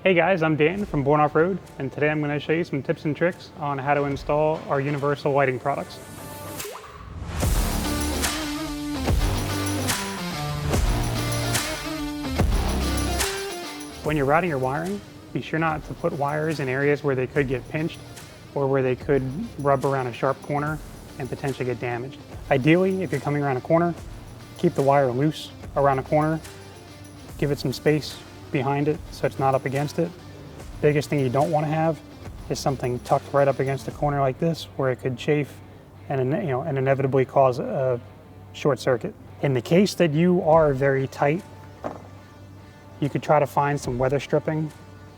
Hey guys, I'm Dan from Borne Off-Road, and today I'm going to show you some tips and tricks on how to install our universal lighting products. When you're routing your wiring, be sure not to put wires in areas where they could get pinched or where they could rub around a sharp corner and potentially get damaged. Ideally, if you're coming around a corner, keep the wire loose around a corner, give it some space behind it so it's not up against it. Biggest thing you don't want to have is something tucked right up against the corner like this, where it could chafe and inevitably cause a short circuit. In the case that you are very tight, you could try to find some weather stripping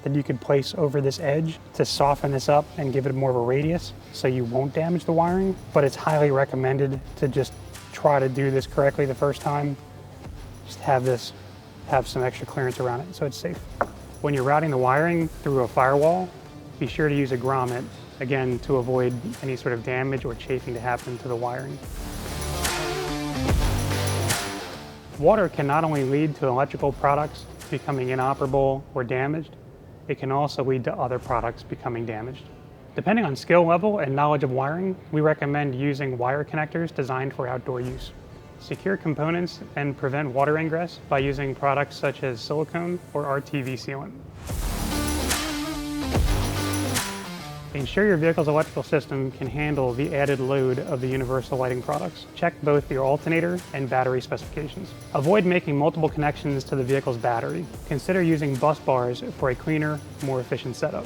that you could place over this edge to soften this up and give it more of a radius so you won't damage the wiring. But it's highly recommended to just try to do this correctly the first time. Just have some extra clearance around it so it's safe. When you're routing the wiring through a firewall, be sure to use a grommet, again, to avoid any sort of damage or chafing to happen to the wiring. Water can not only lead to electrical products becoming inoperable or damaged, it can also lead to other products becoming damaged. Depending on skill level and knowledge of wiring, we recommend using wire connectors designed for outdoor use. Secure components and prevent water ingress by using products such as silicone or RTV sealant. Ensure your vehicle's electrical system can handle the added load of the universal lighting products. Check both your alternator and battery specifications. Avoid making multiple connections to the vehicle's battery. Consider using bus bars for a cleaner, more efficient setup.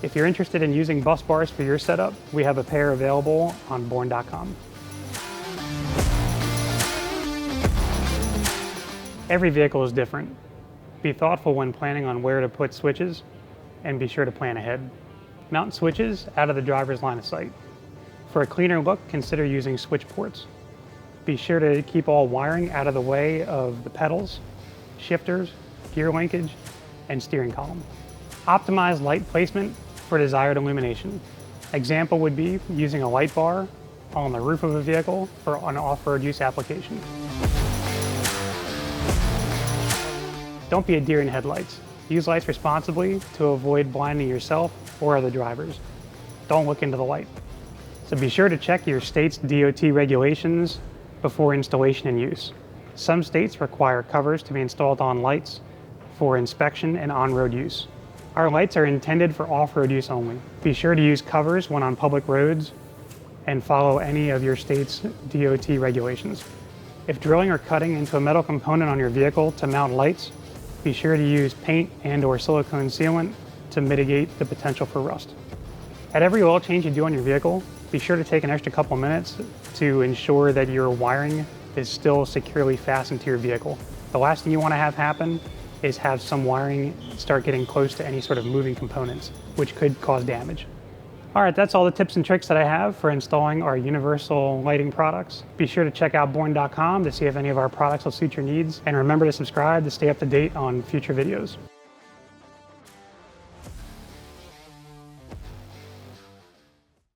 If you're interested in using bus bars for your setup, we have a pair available on Borne.com. Every vehicle is different. Be thoughtful when planning on where to put switches, and be sure to plan ahead. Mount switches out of the driver's line of sight. For a cleaner look, consider using switch ports. Be sure to keep all wiring out of the way of the pedals, shifters, gear linkage, and steering column. Optimize light placement for desired illumination. Example would be using a light bar on the roof of a vehicle for an off-road use application. Don't be a deer in headlights. Use lights responsibly to avoid blinding yourself or other drivers. Don't look into the light. So be sure to check your state's DOT regulations before installation and use. Some states require covers to be installed on lights for inspection and on-road use. Our lights are intended for off-road use only. Be sure to use covers when on public roads and follow any of your state's DOT regulations. If drilling or cutting into a metal component on your vehicle to mount lights, be sure to use paint and/or silicone sealant to mitigate the potential for rust. At every oil change you do on your vehicle, be sure to take an extra couple minutes to ensure that your wiring is still securely fastened to your vehicle. The last thing you want to have happen is have some wiring start getting close to any sort of moving components, which could cause damage. All right, that's all the tips and tricks that I have for installing our universal lighting products. Be sure to check out Borne.com to see if any of our products will suit your needs. And remember to subscribe to stay up to date on future videos.